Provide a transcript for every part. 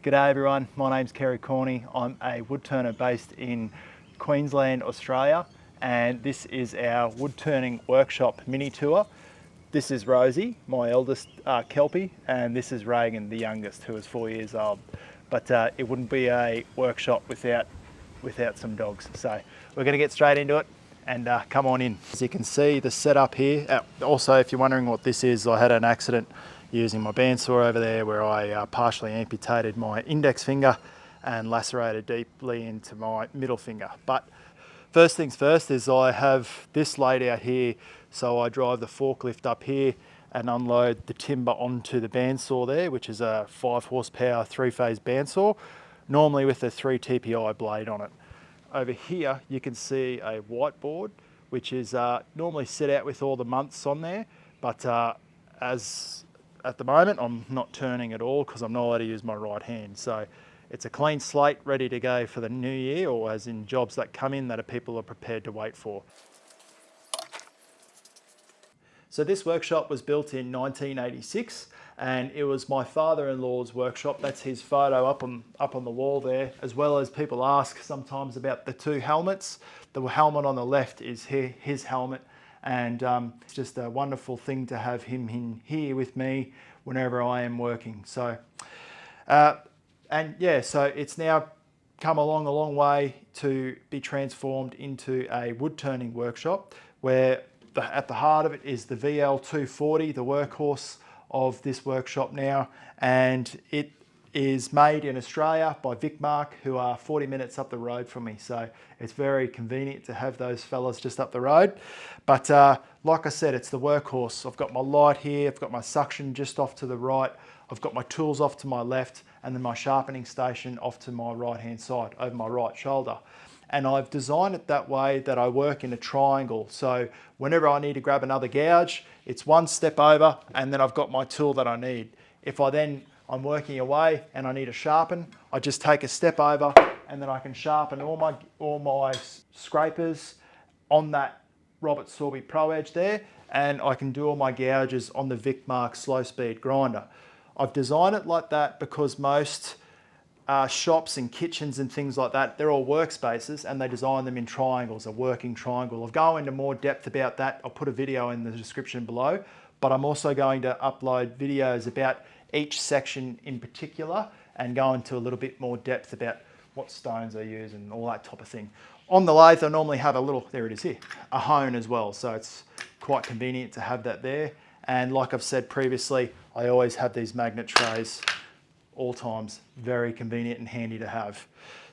G'day everyone, my name's Kerry C. I'm a woodturner based in Queensland, Australia, and this is our woodturning workshop mini tour. This is Rosie, my eldest Kelpie, and this is Reagan, the youngest, who is 4 years old. But it wouldn't be a workshop without some dogs. So we're going to get straight into it and come on in. As you can see, the setup here, also if you're wondering what this is, I had an accident using my bandsaw over there where I partially amputated my index finger and lacerated deeply into my middle finger. But first things first is I have this laid out here, so I drive the forklift up here and unload the timber onto the bandsaw there, which is a 5 horsepower 3-phase bandsaw, normally with a 3 TPI blade on it. Over here you can see a whiteboard, which is normally set out with all the months on there, but as at the moment I'm not turning at all because I'm not allowed to use my right hand. So it's a clean slate ready to go for the new year, or as in jobs that come in that people are prepared to wait for. So this workshop was built in 1986 and it was my father-in-law's workshop. That's his photo up on the wall there, as well as people ask sometimes about the two helmets. The helmet on the left is his helmet, and it's just a wonderful thing to have him in here with me whenever I am working. So, and yeah, so it's now come along a long way to be transformed into a woodturning workshop, where at the heart of it is the VL240, the workhorse of this workshop now, and it is made in Australia by Vicmark, who are 40 minutes up the road from me. So it's very convenient to have those fellas just up the road. But like I said, it's the workhorse. I've got my light here, I've got my suction just off to the right, I've got my tools off to my left, and then my sharpening station off to my right hand side over my right shoulder. And I've designed it that way that I work in a triangle. So whenever I need to grab another gouge, it's one step over and then I've got my tool that I need. If I'm working away and I need to sharpen, I just take a step over and then I can sharpen all my scrapers on that Robert Sorby Pro Edge there, and I can do all my gouges on the Vicmark slow speed grinder. I've designed it like that because most shops and kitchens and things like that, they're all workspaces and they design them in triangles, a working triangle. I'll go into more depth about that. I'll put a video in the description below, but I'm also going to upload videos about each section in particular and go into a little bit more depth about what stones I use and all that type of thing. On the lathe, I normally have a little, there it is here, a hone as well. So it's quite convenient to have that there. And like I've said previously, I always have these magnet trays all times, very convenient and handy to have.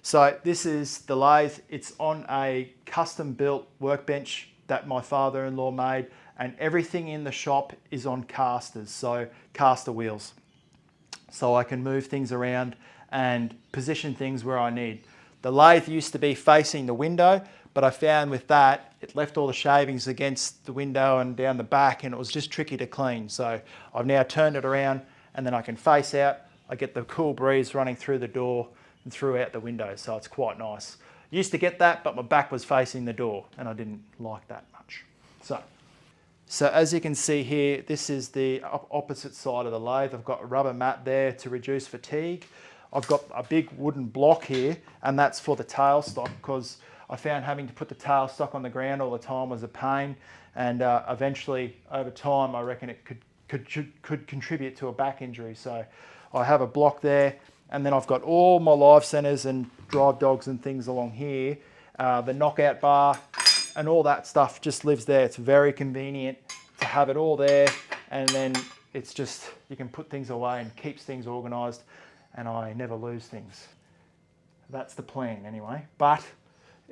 So this is the lathe. It's on a custom built workbench that my father-in-law made, and everything in the shop is on casters, so caster wheels. So I can move things around and position things where I need. The lathe used to be facing the window, but I found with that, it left all the shavings against the window and down the back, and it was just tricky to clean. So I've now turned it around and then I can face out. I get the cool breeze running through the door and through out the window, so it's quite nice. Used to get that, but my back was facing the door and I didn't like that much. So as you can see here, this is the opposite side of the lathe. I've got a rubber mat there to reduce fatigue. I've got a big wooden block here, and that's for the tailstock, because I found having to put the tailstock on the ground all the time was a pain, and eventually over time I reckon it could contribute to a back injury. So I have a block there, and then I've got all my live centers and drive dogs and things along here. The knockout bar and all that stuff just lives there. It's very convenient to have it all there, and then it's just, you can put things away and keeps things organized, and I never lose things. That's the plan anyway, but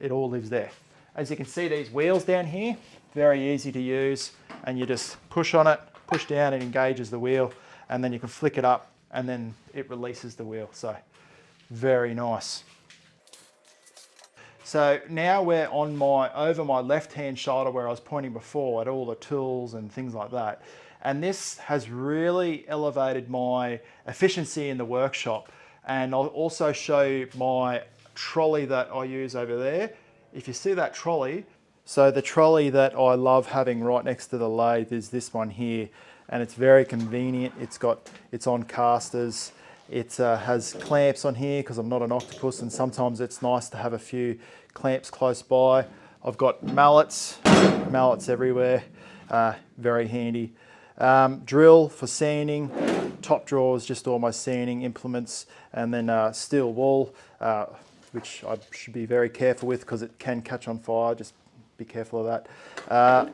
it all lives there. As you can see, these wheels down here, very easy to use, and you just push on it, push down, it engages the wheel, and then you can flick it up and then it releases the wheel. So very nice. So now we're on over my left-hand shoulder where I was pointing before at all the tools and things like that. And this has really elevated my efficiency in the workshop. And I'll also show you my trolley that I use over there. If you see that trolley, so the trolley that I love having right next to the lathe is this one here. And it's very convenient. It's on casters, It has clamps on here because I'm not an octopus, and sometimes it's nice to have a few clamps close by. I've got mallets everywhere, very handy. Drill for sanding, top drawers, just all my sanding implements, and then steel wool, which I should be very careful with because it can catch on fire, just be careful of that.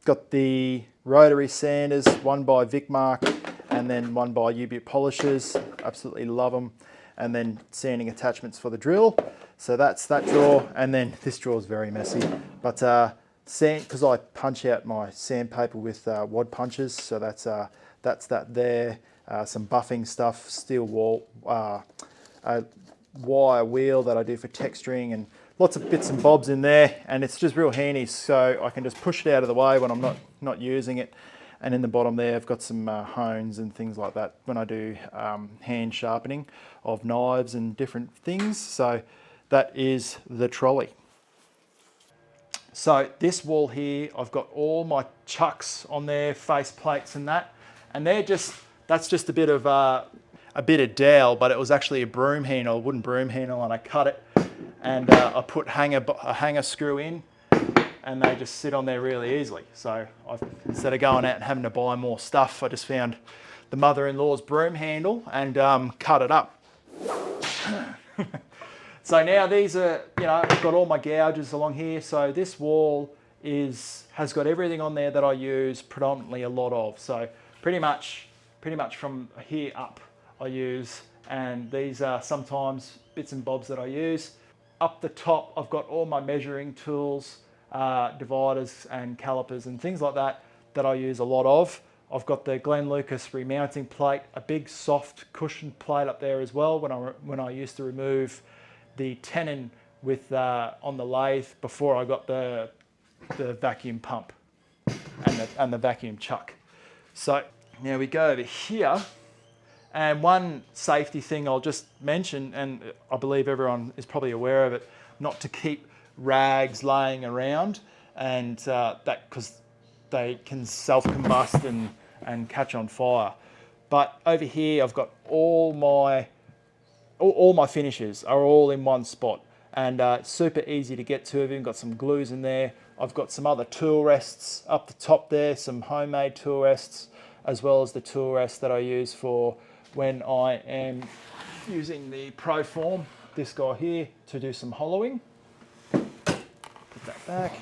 Got the rotary sanders, one by Vicmark and then one by U-Butte Polishers, absolutely love them. And then sanding attachments for the drill. So that's that drawer, and then this drawer is very messy. But sand, because I punch out my sandpaper with wad punches, so that's that there. Some buffing stuff, steel wall, a wire wheel that I do for texturing, and lots of bits and bobs in there, and it's just real handy, so I can just push it out of the way when I'm not using it. And in the bottom there, I've got some hones and things like that when I do hand sharpening of knives and different things. So that is the trolley. So this wall here, I've got all my chucks on there, face plates and that, and that's just a bit of dowel, but it was actually a broom handle, a wooden broom handle, and I cut it, and I put a hanger screw in, and they just sit on there really easily. So instead of going out and having to buy more stuff, I just found the mother-in-law's broom handle and cut it up. So now these are, I've got all my gouges along here. So this wall has got everything on there that I use predominantly a lot of. So pretty much from here up I use, and these are sometimes bits and bobs that I use. Up the top, I've got all my measuring tools, dividers and calipers and things like that I use a lot of. I've got the Glen Lucas remounting plate, a big soft cushion plate up there as well when I used to remove the tenon with on the lathe before I got the vacuum pump and the vacuum chuck. So now we go over here, and one safety thing I'll just mention, and I believe everyone is probably aware of it, not to keep rags laying around, and that because they can self-combust and catch on fire. But over here I've got all my finishes are all in one spot, and super easy to get to. I've even got some glues in there. I've got some other tool rests up the top there, some homemade tool rests, as well as the tool rest that I use for when I am using the Proform, this guy here, to do some hollowing. Put that back.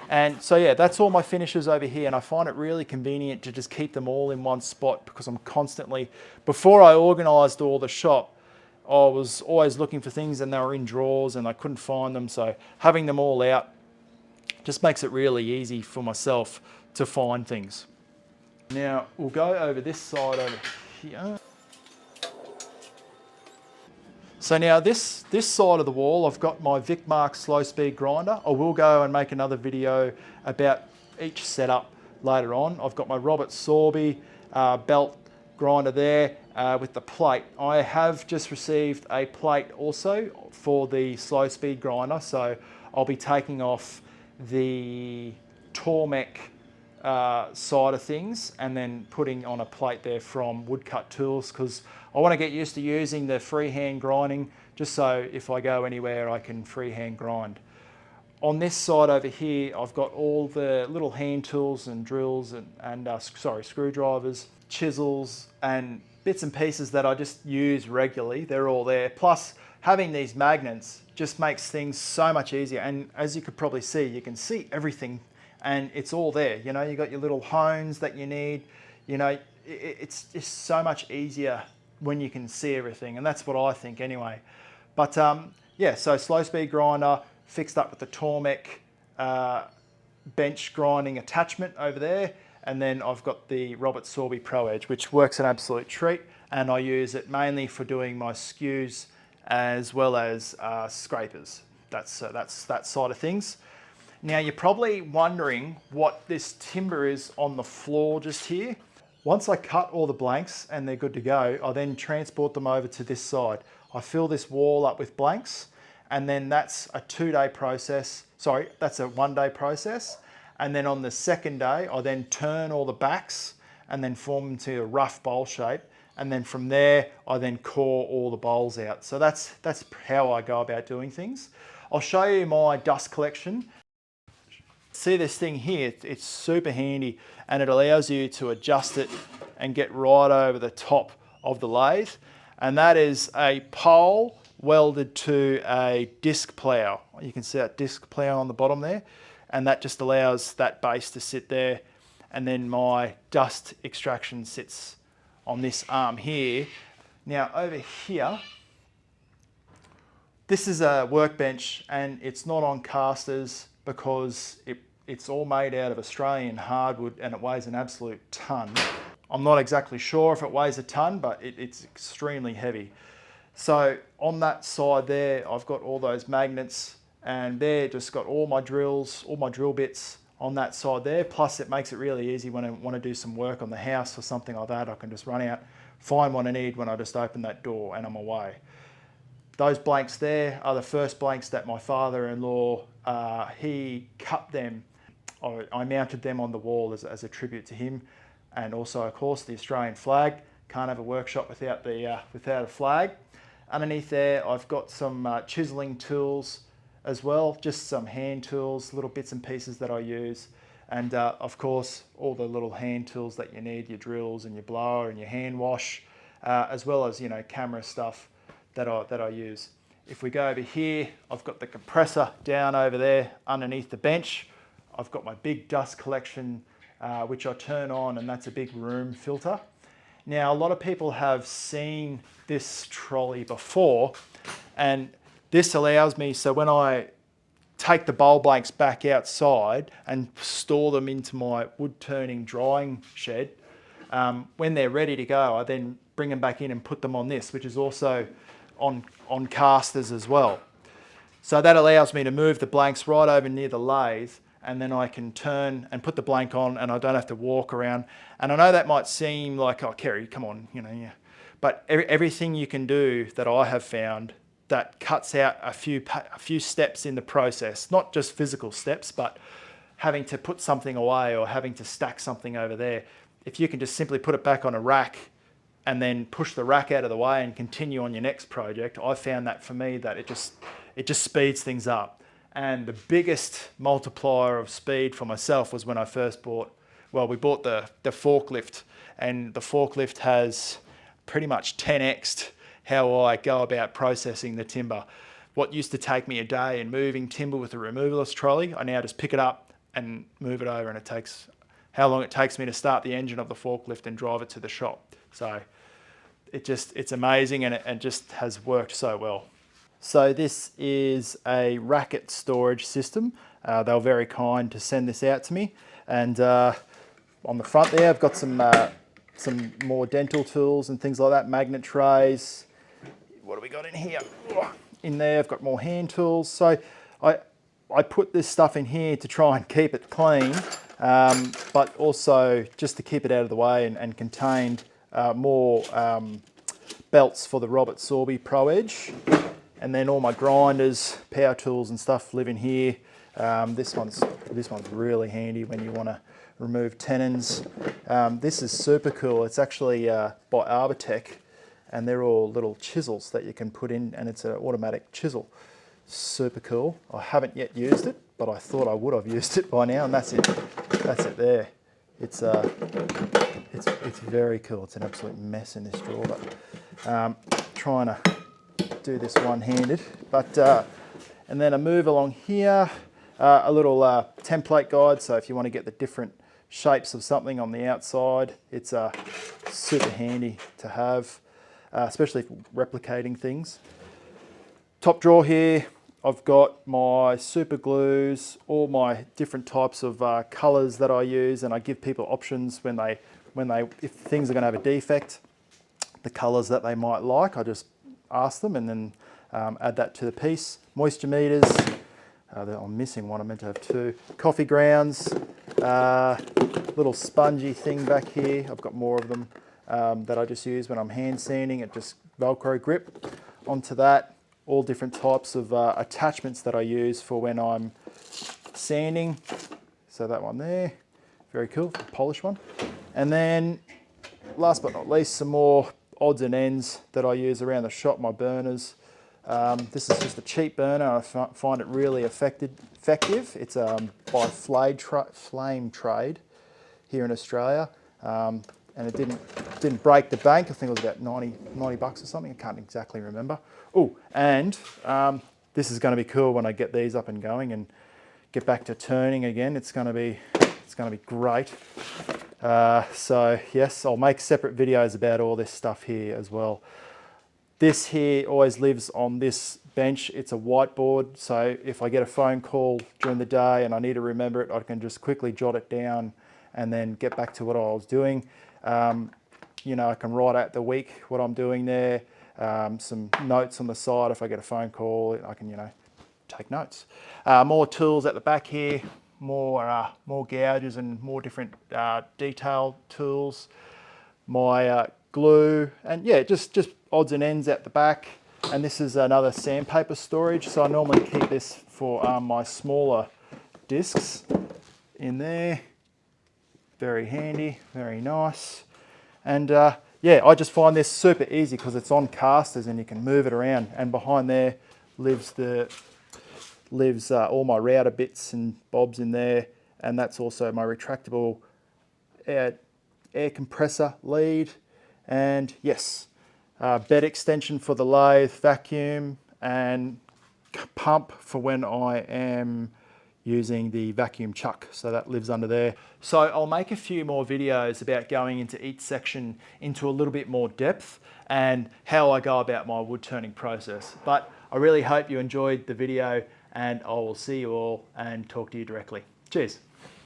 And so yeah, that's all my finishes over here, and I find it really convenient to just keep them all in one spot because I'm constantly, before I organised all the shop, I was always looking for things and they were in drawers and I couldn't find them, so having them all out just makes it really easy for myself to find things. Now we'll go over this side over here. So now this side of the wall, I've got my Vicmark slow speed grinder. I will go and make another video about each setup later on. I've got my Robert Sorby belt grinder there with the plate. I have just received a plate also for the slow speed grinder, so I'll be taking off the Tormek side of things and then putting on a plate there from Woodcut Tools, because I want to get used to using the freehand grinding, just so if I go anywhere I can freehand grind. On this side over here, I've got all the little hand tools and drills and screwdrivers, chisels and bits and pieces that I just use regularly. They're all there. Plus, having these magnets just makes things so much easier. And as you could probably see, you can see everything and it's all there. You know, you got your little hones that you need. You know, it's just so much easier when you can see everything, and that's what I think anyway. But yeah, so slow speed grinder fixed up with the Tormek bench grinding attachment over there, and then I've got the Robert Sorby Pro Edge, which works an absolute treat, and I use it mainly for doing my skews as well as scrapers. That's that side of things. Now you're probably wondering what this timber is on the floor just here. Once I cut all the blanks and they're good to go, I then transport them over to this side. I fill this wall up with blanks, and then that's a 2-day process. Sorry, that's a 1-day process. And then on the second day, I then turn all the backs and then form them to a rough bowl shape. and then from there I then core all the bowls out. So that's how I go about doing things. I'll show you my dust collection. See this thing here, it's super handy, and it allows you to adjust it and get right over the top of the lathe. And that is a pole welded to a disc plough. You can see that disc plough on the bottom there, and that just allows that base to sit there. And then my dust extraction sits on this arm here. Now over here, this is a workbench, and it's not on casters because it's all made out of Australian hardwood, and it weighs an absolute ton. I'm not exactly sure if it weighs a ton, but it's extremely heavy. So on that side there, I've got all those magnets, and there just got all my drills, all my drill bits on that side there. Plus it makes it really easy when I want to do some work on the house or something like that. I can just run out, find what I need when I just open that door, and I'm away. Those blanks there are the first blanks that my father-in-law, he cut them. I mounted them on the wall as a tribute to him. And also, of course, the Australian flag. Can't have a workshop without a flag. Underneath there, I've got some chiseling tools as well, just some hand tools, little bits and pieces that I use. And of course, all the little hand tools that you need, your drills and your blower and your hand wash, as well as, camera stuff that I use. If we go over here, I've got the compressor down over there underneath the bench. I've got my big dust collection, which I turn on, and that's a big room filter. Now, a lot of people have seen this trolley before, and this allows me, so when I take the bowl blanks back outside and store them into my wood turning drying shed, when they're ready to go, I then bring them back in and put them on this, which is also on casters as well. So that allows me to move the blanks right over near the lathe, and then I can turn and put the blank on, and I don't have to walk around. And I know that might seem like, oh, Kerry, come on, yeah. But everything you can do that I have found that cuts out a few steps in the process, not just physical steps, but having to put something away or having to stack something over there. If you can just simply put it back on a rack and then push the rack out of the way and continue on your next project, I found that for me that it just speeds things up. And the biggest multiplier of speed for myself was when I first we bought the forklift, and the forklift has pretty much 10x'd how I go about processing the timber. What used to take me a day in moving timber with a removalist trolley, I now just pick it up and move it over, and it takes how long it takes me to start the engine of the forklift and drive it to the shop. So it's amazing, and it just has worked so well. So this is a racket storage system. They were very kind to send this out to me. And on the front there, I've got some more dental tools and things like that, magnet trays. What do we got in here? In there, I've got more hand tools. So I put this stuff in here to try and keep it clean, but also just to keep it out of the way and contained more belts for the Robert Sorby Pro Edge. And then all my grinders, power tools and stuff live in here. This one's really handy when you want to remove tenons. This is super cool. It's actually by Arbortech, and they're all little chisels that you can put in, and it's an automatic chisel. Super cool. I haven't yet used it, but I thought I would have used it by now, and that's it. That's it there. It's very cool. It's an absolute mess in this drawer, but trying to do this one-handed. But and then I move along here, a little template guide. So if you want to get the different shapes of something on the outside, it's super handy to have, especially for replicating things. Top drawer here, I've got my super glues, all my different types of colors that I use, and I give people options when if things are going to have a defect, the colors that they might like, I just ask them and then add that to the piece. Moisture meters, I'm missing one, I meant to have two. Coffee grounds, little spongy thing back here. I've got more of them that I just use when I'm hand sanding. It just Velcro grip onto that. All different types of attachments that I use for when I'm sanding. So that one there, very cool, polish one. And then last but not least, some more odds and ends that I use around the shop, my burners. This is just a cheap burner. I find it really effective. It's by Flame Trade here in Australia, and it didn't break the bank. I think it was about 90 bucks or something. I can't exactly remember. Oh, and this is going to be cool when I get these up and going and get back to turning again. It's going to be great. So yes, I'll make separate videos about all this stuff here as well. This here always lives on this bench. It's a whiteboard, so if I get a phone call during the day and I need to remember it, I can just quickly jot it down and then get back to what I was doing. You know, I can write out the week what I'm doing there, some notes on the side. If I get a phone call, I can, you know, take notes. More tools at the back here, more gouges and more different detail tools. My glue, and yeah, just odds and ends at the back. And this is another sandpaper storage, so I normally keep this for my smaller discs in there. Very handy, very nice. And yeah, I just find this super easy because it's on casters and you can move it around. And behind there lives all my router bits and bobs in there, and that's also my retractable air compressor lead. And yes, bed extension for the lathe, vacuum, and pump for when I am using the vacuum chuck, so that lives under there. So I'll make a few more videos about going into each section into a little bit more depth and how I go about my wood turning process. But I really hope you enjoyed the video, and I will see you all and talk to you directly. Cheers.